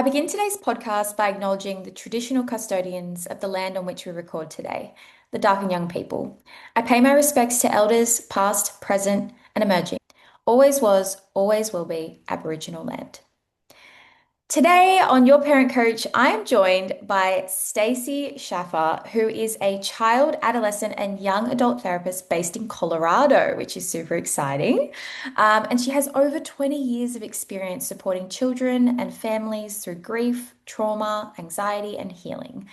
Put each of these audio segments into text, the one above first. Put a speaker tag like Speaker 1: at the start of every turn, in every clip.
Speaker 1: I begin today's podcast by acknowledging the traditional custodians of the land on which we record today, the Dark and Young people. I pay my respects to elders, past, present, and emerging. Always was, always will be Aboriginal land. Today on Your Parent Coach, I am joined by Stacey Schaffer, who is a child, adolescent, and young adult therapist based in Colorado, which is super exciting. And she has over 20 years of experience supporting children and families through grief, trauma, anxiety, and healing.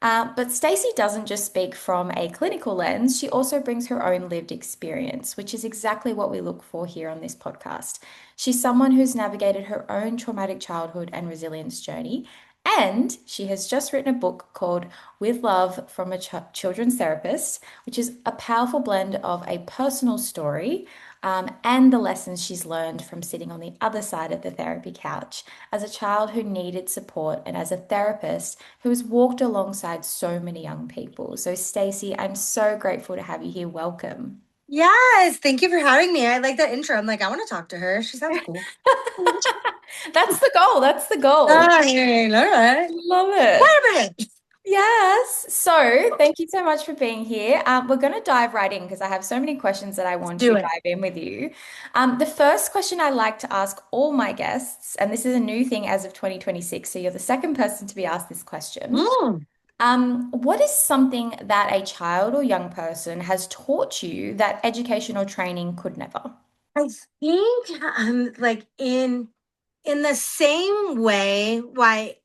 Speaker 1: But Stacey doesn't just speak from a clinical lens, she also brings her own lived experience, which is exactly what we look for here on this podcast. She's someone who's navigated her own traumatic childhood and resilience journey, and she has just written a book called With Love from a Children's Therapist, which is a powerful blend of a personal story and the lessons she's learned from sitting on the other side of the therapy couch as a child who needed support and as a therapist who has walked alongside so many young people. So, Stacey, I'm so grateful to have you here. Welcome.
Speaker 2: Yes, thank you for having me. I like that intro. I'm like, I want to talk to her. She sounds cool.
Speaker 1: That's the goal. That's the goal.
Speaker 2: All right.
Speaker 1: Love it.
Speaker 2: Perfect.
Speaker 1: Yes. So, thank you so much for being here. We're going to dive right in because I have so many questions that I
Speaker 2: Let's
Speaker 1: want to
Speaker 2: do it.
Speaker 1: dive in with you. The first question I like to ask all my guests, and this is a new thing as of 2026, so you're the second person to be asked this question.
Speaker 2: Mm.
Speaker 1: What is something that a child or young person has taught you that education or training could never?
Speaker 2: I think like in the same way why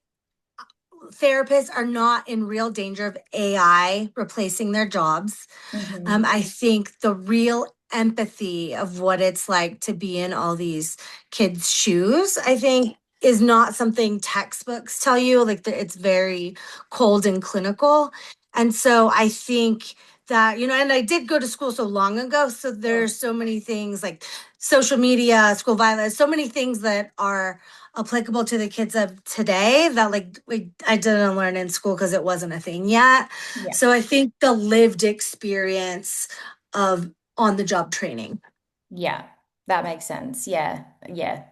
Speaker 2: therapists are not in real danger of AI replacing their jobs.
Speaker 1: Hmm.
Speaker 2: I think the real empathy of what it's like to be in all these kids' shoes, I think, is not something textbooks tell you. Like it's very cold and clinical. And so I think that, and I did go to school so long ago. So there's so many things like social media, school violence, so many things that are applicable to the kids of today that I didn't learn in school because it wasn't a thing yet.
Speaker 1: Yeah.
Speaker 2: So I think the lived experience of on the job training.
Speaker 1: Yeah, that makes sense. Yeah, yeah.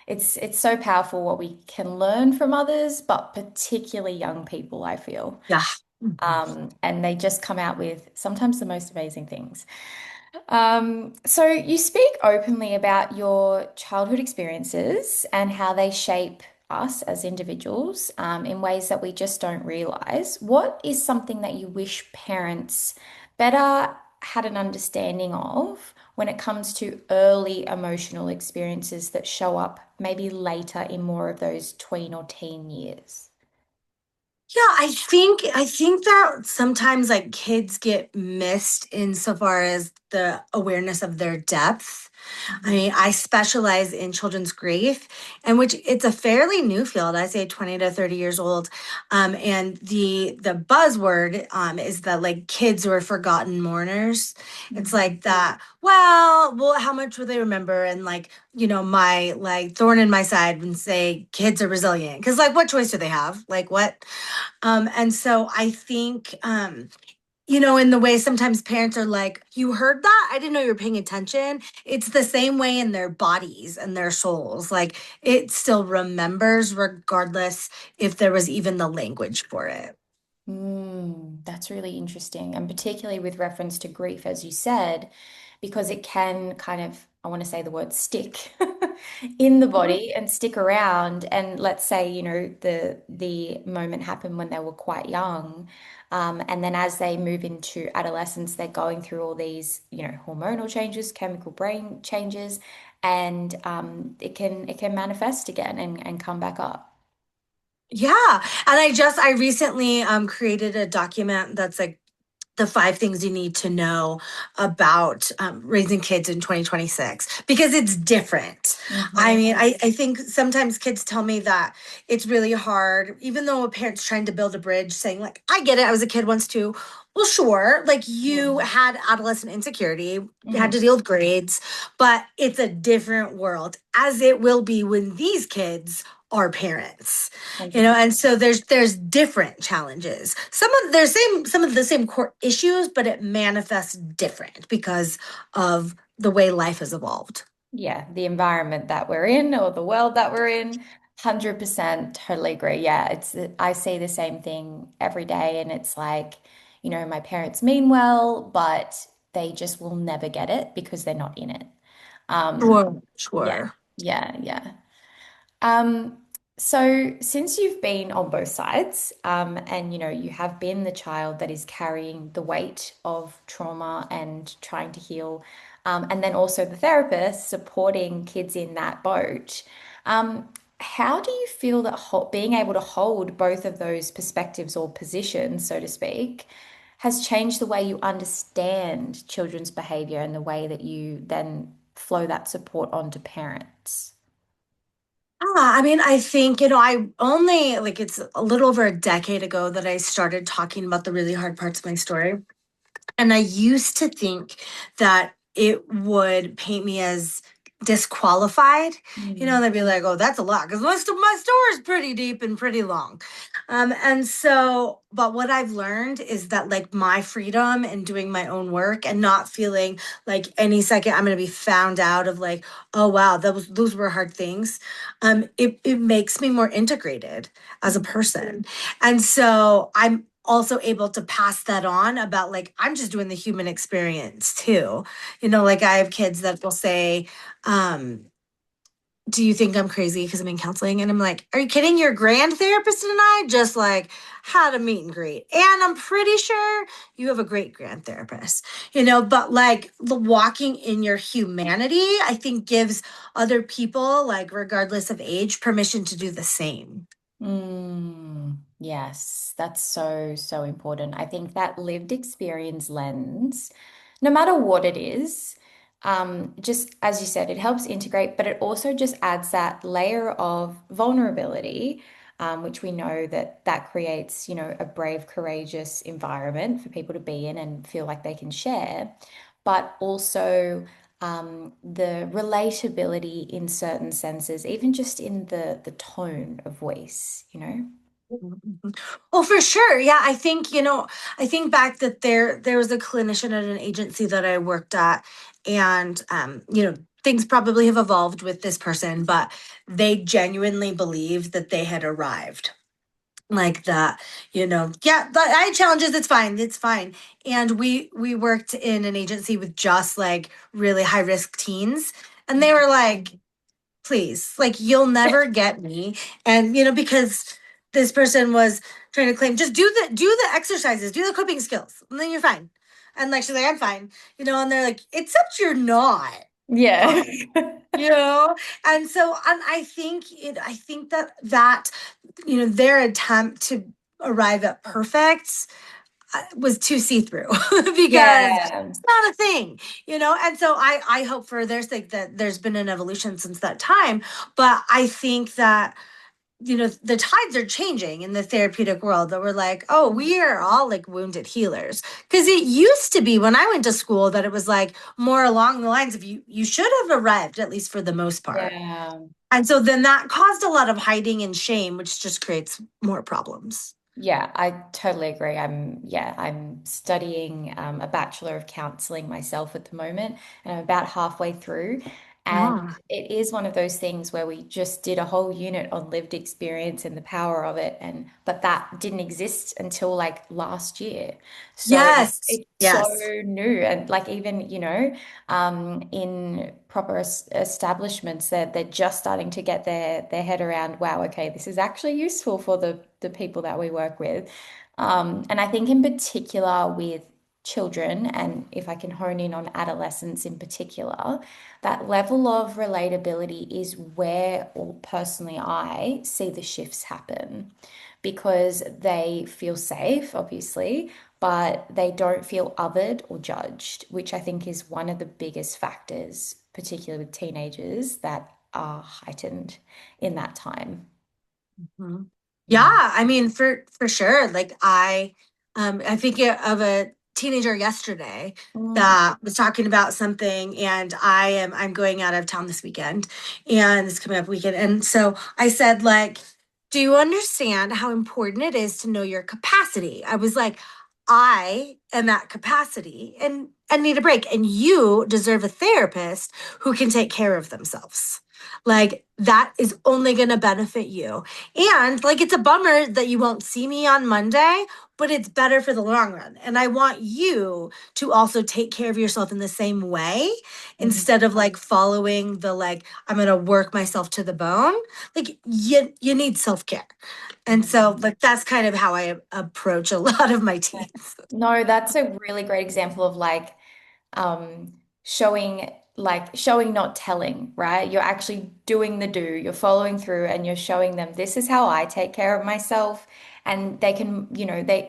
Speaker 1: It's so powerful what we can learn from others, but particularly young people, I feel.
Speaker 2: Yeah. Mhm.
Speaker 1: And they just come out with sometimes the most amazing things. So you speak openly about your childhood experiences and how they shape us as individuals, in ways that we just don't realize. What is something that you wish parents better had an understanding of when it comes to early emotional experiences that show up maybe later in more of those tween or teen years?
Speaker 2: Yeah, I think that sometimes like kids get missed insofar as the awareness of their depth. I
Speaker 1: Mhm.
Speaker 2: mean, I specialize in children's grief, and which it's a fairly new field. I say 20 to 30 years old. And the buzzword is that like kids were forgotten mourners. It's
Speaker 1: Mhm.
Speaker 2: like that, well, how much will they remember? And like, my like thorn in my side and say kids are resilient. Because like what choice do they have? Like what? And so I think in the way sometimes parents are like, you heard that? I didn't know you were paying attention. It's the same way in their bodies and their souls. Like it still remembers, regardless if there was even the language for it.
Speaker 1: That's really interesting. And particularly with reference to grief, as you said, because it can kind of, I want to say the word stick in the
Speaker 2: Mhm.
Speaker 1: body and stick around. And let's say, the moment happened when they were quite young. And then as they move into adolescence, they're going through all these, hormonal changes, chemical brain changes, and it can manifest again and come back up.
Speaker 2: Yeah. And I recently created a document that's like the five things you need to know about raising kids in 2026 because it's different. I
Speaker 1: Hmm.
Speaker 2: mean, I think sometimes kids tell me that it's really hard, even though a parent's trying to build a bridge, saying, like, I get it, I was a kid once too. Well, sure, like you had adolescent insecurity, you had
Speaker 1: Hmm.
Speaker 2: to deal with grades, but it's a different world, as it will be when these kids are parents.
Speaker 1: 100%.
Speaker 2: And so there's different challenges. Some of the same core issues, but it manifests different because of the way life has evolved.
Speaker 1: Yeah, the environment that we're in or the world that we're in. 100% totally agree. Yeah, I see the same thing every day, and it's like, my parents mean well, but they just will never get it because they're not in it. Um,
Speaker 2: Sure,
Speaker 1: yeah,
Speaker 2: sure.
Speaker 1: yeah, yeah. Um, so since you've been on both sides, and you have been the child that is carrying the weight of trauma and trying to heal, and then also the therapist supporting kids in that boat, um, how do you feel that being able to hold both of those perspectives or positions, so to speak, has changed the way you understand children's behavior and the way that you then flow that support onto parents?
Speaker 2: I mean, I think, I only like it's a little over a decade ago that I started talking about the really hard parts of my story. And I used to think that it would paint me as disqualified.
Speaker 1: Mm.
Speaker 2: They'd be like, oh, that's a lot because most of my story is pretty deep and pretty long. And so, but what I've learned is that like my freedom in doing my own work and not feeling like any second I'm going to be found out of like, oh, wow, those were hard things. It makes me more integrated as a person. And so I'm also able to pass that on about like I'm just doing the human experience too. Like I have kids that will say, do you think I'm crazy because I'm in counseling? And I'm like, are you kidding? Your grand therapist and I just like had a meet and greet. And I'm pretty sure you have a great grand therapist, but like the walking in your humanity, I think gives other people, like regardless of age, permission to do the same.
Speaker 1: Yes, that's so, so important. I think that lived experience lens, no matter what it is, just as you said, it helps integrate, but it also just adds that layer of vulnerability, which we know that creates, a brave, courageous environment for people to be in and feel like they can share, but also the relatability in certain senses, even just in the tone of voice.
Speaker 2: Mhm. Oh, for sure. Yeah, I think back that there was a clinician at an agency that I worked at, and things probably have evolved with this person, but they genuinely believed that they had arrived. Like that, yeah, I had challenges, it's fine, it's fine. And we worked in an agency with just like really high risk teens, and they were like, please, like you'll never get me. And because this person was trying to claim just do the exercises, do the coping skills, and then you're fine. And like she's like, I'm fine, and they're like, except you're not
Speaker 1: Yeah.
Speaker 2: fine. you know and so I think that their attempt to arrive at perfect was too see-through because
Speaker 1: Yeah.
Speaker 2: it's not a thing. And so I hope for their sake that there's been an evolution since that time. But I think that the tides are changing in the therapeutic world, that we're like, oh, we are all like wounded healers, because it used to be when I went to school that it was like more along the lines of you should have arrived, at least for the most part.
Speaker 1: Yeah.
Speaker 2: And so then that caused a lot of hiding and shame, which just creates more problems.
Speaker 1: Yeah, I totally agree. I'm studying a Bachelor of Counseling myself at the moment, and I'm about halfway through. And
Speaker 2: Ah,
Speaker 1: it is one of those things where we just did a whole unit on lived experience and the power of it, and but that didn't exist until like last year. So
Speaker 2: yes,
Speaker 1: it's so
Speaker 2: yes.
Speaker 1: new, and like even, in proper establishments, they're just starting to get their head around, wow, okay, this is actually useful for the people that we work with. And I think in particular with children, and if I can hone in on adolescents in particular, that level of relatability is where, or personally, I see the shifts happen because they feel safe, obviously, but they don't feel othered or judged, which I think is one of the biggest factors, particularly with teenagers, that are heightened in that time.
Speaker 2: Mhm. Yeah,
Speaker 1: Yeah.
Speaker 2: I mean, for sure. Like I think of a teenager yesterday
Speaker 1: Mm.
Speaker 2: that was talking about something, and I'm going out of town this weekend, and this coming up weekend. And so I said, like, do you understand how important it is to know your capacity? I was like, I am at capacity and need a break, and you deserve a therapist who can take care of themselves. Like that is only going to benefit you. And like it's a bummer that you won't see me on Monday, but it's better for the long run. And I want you to also take care of yourself in the same way
Speaker 1: Mhm.
Speaker 2: instead of like following the like I'm going to work myself to the bone. Like you need self-care. And so like that's kind of how I approach a lot of my teens.
Speaker 1: No, that's a really great example of like um, showing, not telling, right? You're actually doing the do, you're following through and you're showing them this is how I take care of myself. And they can,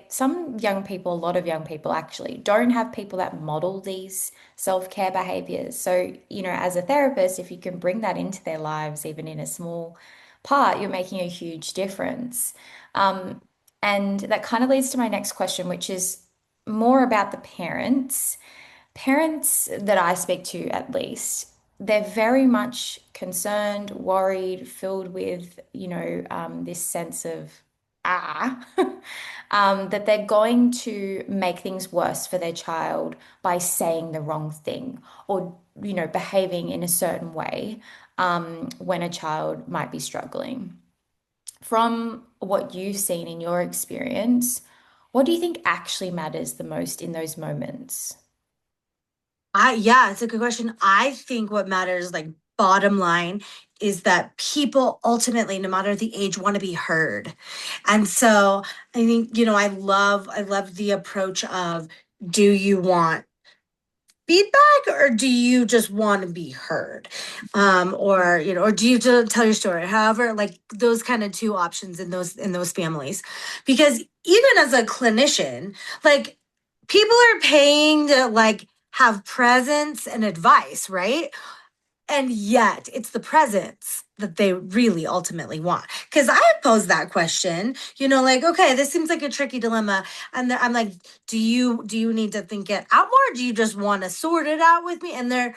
Speaker 1: some young people, a lot of young people actually don't have people that model these self-care behaviors. So, as a therapist, if you can bring that into their lives, even in a small part, you're making a huge difference. Um, and that kind of leads to my next question, which is more about the parents. Parents that I speak to, at least, they're very much concerned, worried, filled with, this sense of ah, that they're going to make things worse for their child by saying the wrong thing or, behaving in a certain way, when a child might be struggling. From what you've seen in your experience, what do you think actually matters the most in those moments?
Speaker 2: Yeah, it's a good question. I think what matters, like bottom line, is that people ultimately, no matter the age, want to be heard. And so I think, I love the approach of do you want feedback or do you just want to be heard? Or, or do you tell your story? However, like those kind of two options in those families. Because even as a clinician, like people are paying to like have presence and advice, right? And yet it's the presence that they really ultimately want. Because I posed that question, like, okay, this seems like a tricky dilemma. And I'm like, do you need to think it out more? Do you just want to sort it out with me? And they're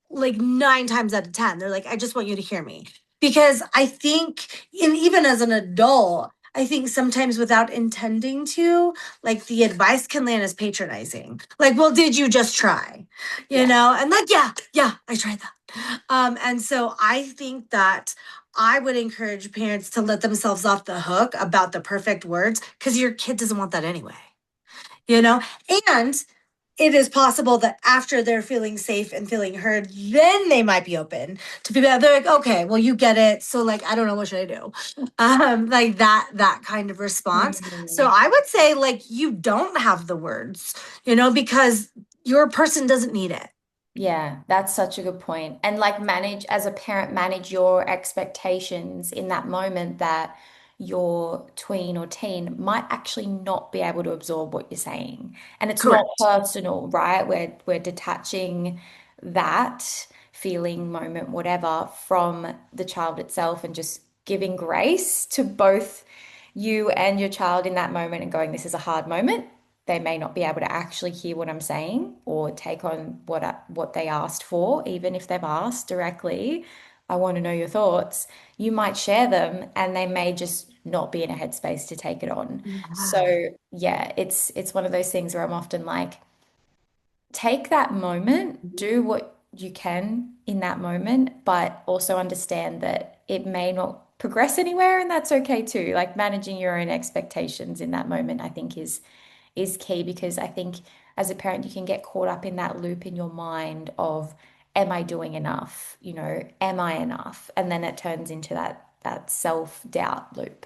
Speaker 2: like 9 times out of 10, they're like, I just want you to hear me. Because I think, and even as an adult, I think sometimes without intending to, like the advice can land as patronizing. Like, well, did you just try?
Speaker 1: Yeah.
Speaker 2: And like, yeah, yeah, I tried that. And so I think that I would encourage parents to let themselves off the hook about the perfect words because your kid doesn't want that anyway, you know? And it is possible that after they're feeling safe and feeling heard, then they might be open to people. They're like, okay, well, you get it. So like, I don't know, what should I do? Like that kind of response. So
Speaker 1: Mm.
Speaker 2: I would say like you don't have the words, because your person doesn't need it.
Speaker 1: Yeah, that's such a good point. And like as a parent, manage your expectations in that moment that your tween or teen might actually not be able to absorb what you're saying. And it's not
Speaker 2: Correct.
Speaker 1: personal, right? We're detaching that feeling, moment, whatever, from the child itself and just giving grace to both you and your child in that moment and going, this is a hard moment. They may not be able to actually hear what I'm saying or take on what they asked for, even if they've asked directly. I want to know your thoughts. You might share them, and they may just not be in a headspace to take it on.
Speaker 2: Yeah.
Speaker 1: So yeah, it's one of those things where I'm often like, take that moment, do what you can in that moment, but also understand that it may not progress anywhere, and that's okay too. Like managing your own expectations in that moment, I think is key because I think as a parent you can get caught up in that loop in your mind of am I doing enough? Am I enough? And then it turns into that self-doubt loop.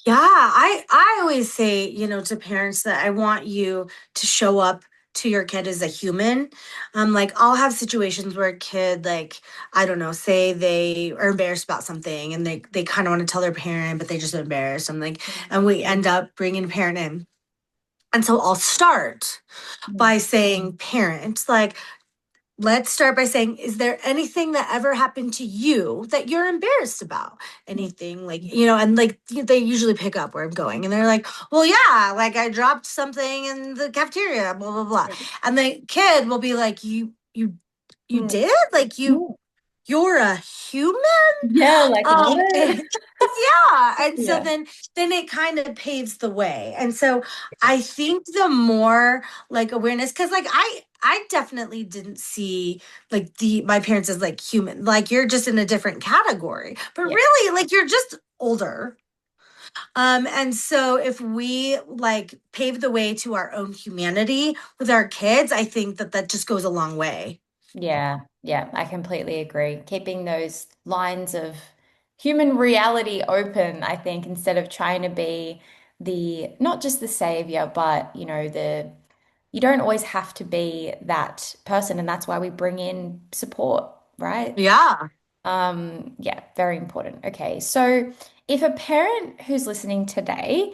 Speaker 2: Yeah, I always say, to parents that I want you to show up to your kid as a human. Like I'll have situations where a kid, like, I don't know, say they are embarrassed about something and they kind of want to tell their parent, but they just embarrassed. I'm like, and we end up bringing a parent in. And so I'll start
Speaker 1: Mm.
Speaker 2: by saying, parent, like, let's start by saying, is there anything that ever happened to you that you're embarrassed about? Anything like, and like they usually pick up where I'm going and they're like, well, yeah, like I dropped something in the cafeteria, blah, blah, blah. And the kid will be like, you
Speaker 1: Mm.
Speaker 2: did? Like you're a human?
Speaker 1: Yeah, like what?
Speaker 2: Yeah. And so
Speaker 1: Yeah.
Speaker 2: then it kind of paves the way. And so I think the more like awareness, because like I definitely didn't see like the my parents as like human. Like you're just in a different category. But
Speaker 1: Yeah.
Speaker 2: really, like you're just older. And so if we like pave the way to our own humanity with our kids, I think that that just goes a long way.
Speaker 1: Yeah, yeah, I completely agree. Keeping those lines of human reality open, I think, instead of trying to be the not just the savior, but the you don't always have to be that person, and that's why we bring in support, right?
Speaker 2: Yeah.
Speaker 1: Yeah, very important. Okay, so if a parent who's listening today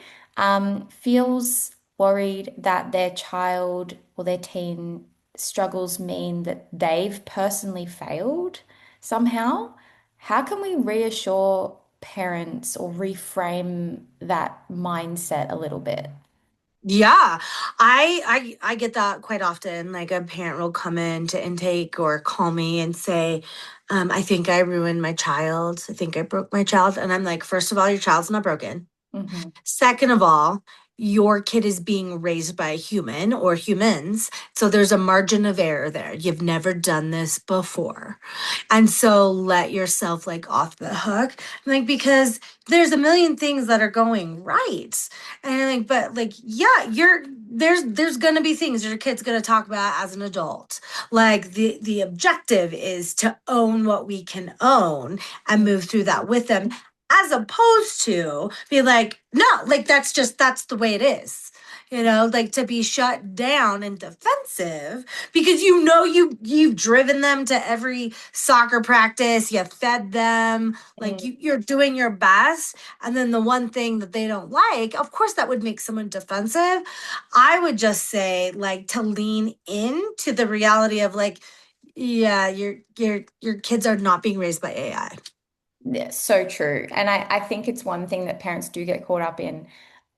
Speaker 1: feels worried that their child or their teen struggles mean that they've personally failed somehow, how can we reassure parents or reframe that mindset a little bit?
Speaker 2: Yeah, I get that quite often. Like a parent will come in to intake or call me and say, I think I ruined my child. I think I broke my child. And I'm like, first of all, your child's not broken.
Speaker 1: Hmm.
Speaker 2: Second of all, your kid is being raised by a human or humans. So there's a margin of error there. You've never done this before. And so let yourself like off the hook. Like, because there's a million things that are going right. And I'm like, but like, yeah, there's gonna be things your kid's gonna talk about as an adult. Like the objective is to own what we can own and move through that with them as opposed to be like, no, like that's the way it is. Like to be shut down and defensive because you've driven them to every soccer practice, you fed them, like you're doing your best. And then the one thing that they don't like, of course, that would make someone defensive. I would just say like to lean into the reality of like, yeah, your kids are not being raised by AI.
Speaker 1: Yeah, so true. And I think it's one thing that parents do get caught up in.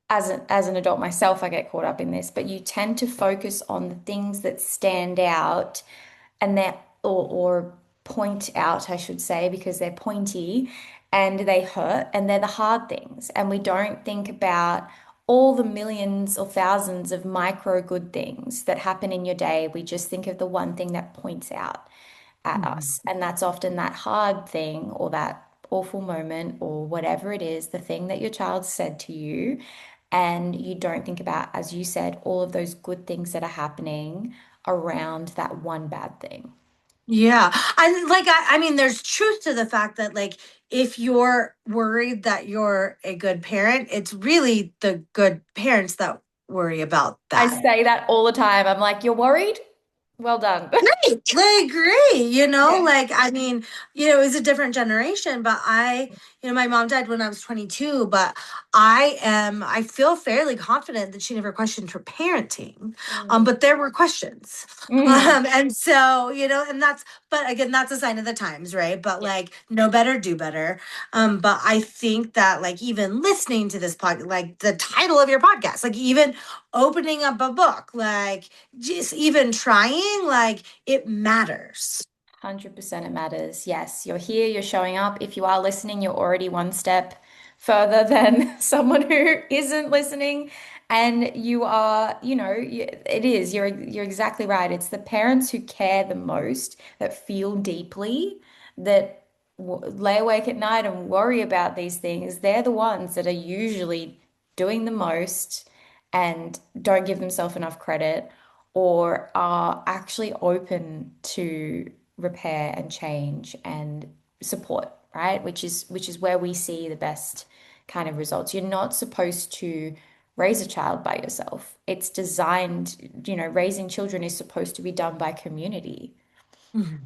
Speaker 1: As an adult myself, I get caught up in this, but you tend to focus on the things that stand out and that or point out, I should say, because they're pointy and they hurt and they're the hard things. And we don't think about all the millions or thousands of micro good things that happen in your day. We just think of the one thing that points out at
Speaker 2: Mhm.
Speaker 1: us. And that's often that hard thing or that awful moment or whatever it is, the thing that your child said to you. And you don't think about, as you said, all of those good things that are happening around that one bad thing.
Speaker 2: Yeah. And like I mean there's truth to the fact that like if you're worried that you're a good parent, it's really the good parents that worry about
Speaker 1: I
Speaker 2: that.
Speaker 1: say that all the time. I'm like, you're worried? Well done.
Speaker 2: Right. I agree.
Speaker 1: Yeah.
Speaker 2: Like, I mean, it was a different generation, but my mom died when I was 22, but I feel fairly confident that she never questioned her parenting.
Speaker 1: Mm.
Speaker 2: But there were questions.
Speaker 1: Mm.
Speaker 2: And so, and but again, that's a sign of the times, right? But
Speaker 1: Yeah.
Speaker 2: like, know better, do better. But I think that like even listening to this like the title of your podcast, like even opening up a book, like just even trying, like it matters.
Speaker 1: 100% it matters. Yes, you're here, you're showing up. If you are listening, you're already one step further than someone who isn't listening. And you are, it is, you're exactly right. It's the parents who care the most, that feel deeply, that lay awake at night and worry about these things. They're the ones that are usually doing the most and don't give themselves enough credit or are actually open to repair and change and support, right? Which is where we see the best kind of results. You're not supposed to raise a child by yourself. It's designed, raising children is supposed to be done by community.
Speaker 2: Mhm.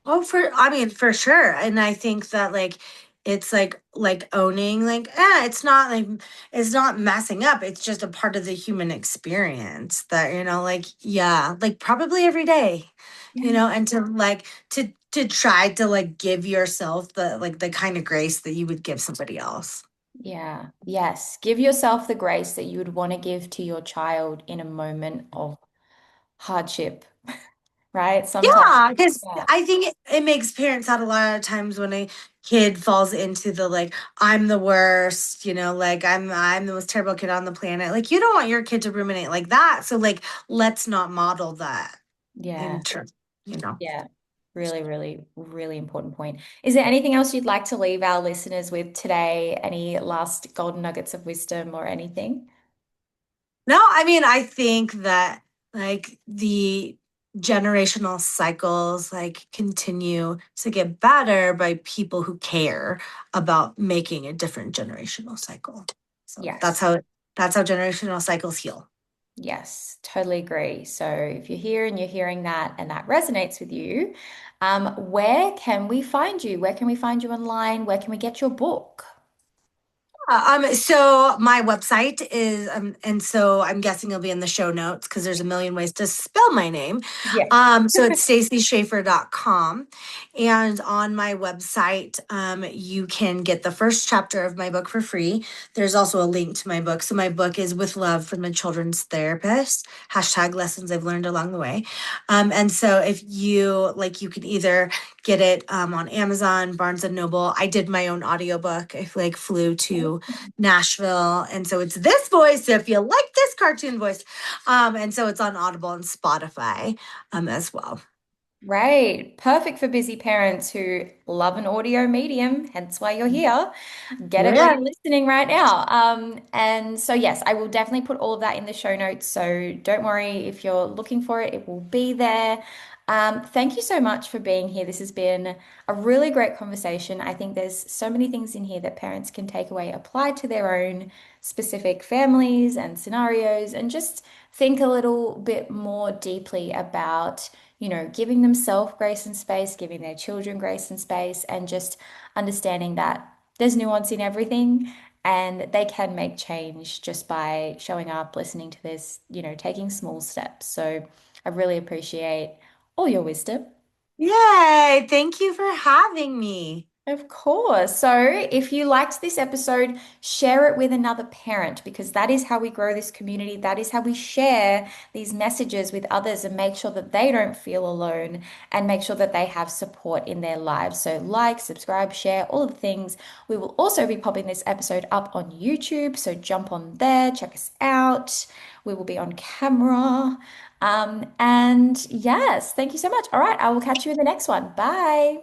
Speaker 2: Oh, I mean, for sure. And I think that like it's like owning like it's not messing up. It's just a part of the human experience that, like, yeah, like probably every day,
Speaker 1: Yeah.
Speaker 2: and to like to try to like give yourself the kind of grace that you would give somebody else.
Speaker 1: Yeah. Yes. Give yourself the grace that you would want to give to your child in a moment of hardship, right? Sometimes.
Speaker 2: Yeah, because
Speaker 1: Yeah.
Speaker 2: I think it makes parents out a lot of times when a kid falls into the like I'm the worst, like I'm the most terrible kid on the planet. Like you don't want your kid to ruminate like that. So like let's not model that.
Speaker 1: Yeah.
Speaker 2: in terms, you know.
Speaker 1: Yeah. Really, really, really important point. Is there anything else you'd like to leave our listeners with today? Any last golden nuggets of wisdom or anything?
Speaker 2: No, I mean, I think that like the generational cycles like continue to get better by people who care about making a different generational cycle. So
Speaker 1: Yes.
Speaker 2: that's how generational cycles heal.
Speaker 1: Yes, totally agree. So if you're here and you're hearing that and that resonates with you, where can we find you? Where can we find you online? Where can we get your book?
Speaker 2: So my website is, and so I'm guessing it'll be in the show notes because there's a million ways to spell my name.
Speaker 1: Yeah.
Speaker 2: So it's staceyschaffer.com. And on my website, you can get the first chapter of my book for free. There's also a link to my book. So my book is With Love from a Children's Therapist, hashtag lessons I've learned along the way. And so if you like, you can either get it on Amazon, Barnes and Noble. I did my own audiobook. I like flew to Nashville. And so it's this voice if you like this cartoon voice. And so it's on Audible and Spotify as well.
Speaker 1: Right. Perfect for busy parents who love an audio medium, hence why you're here. Get it where
Speaker 2: Yeah.
Speaker 1: you're listening right now. And so, yes, I will definitely put all of that in the show notes. So don't worry if you're looking for it, it will be there. Thank you so much for being here. This has been a really great conversation. I think there's so many things in here that parents can take away, apply to their own specific families and scenarios, and just think a little bit more deeply about, giving themselves grace and space, giving their children grace and space, and just understanding that there's nuance in everything and they can make change just by showing up, listening to this, taking small steps. So I really appreciate all your wisdom.
Speaker 2: Yay. Thank you for having me.
Speaker 1: Of course. So, if you liked this episode, share it with another parent because that is how we grow this community. That is how we share these messages with others and make sure that they don't feel alone and make sure that they have support in their lives. So, like, subscribe, share, all of the things. We will also be popping this episode up on YouTube. So, jump on there, check us out. We will be on camera. And yes, thank you so much. All right, I will catch you in the next one. Bye.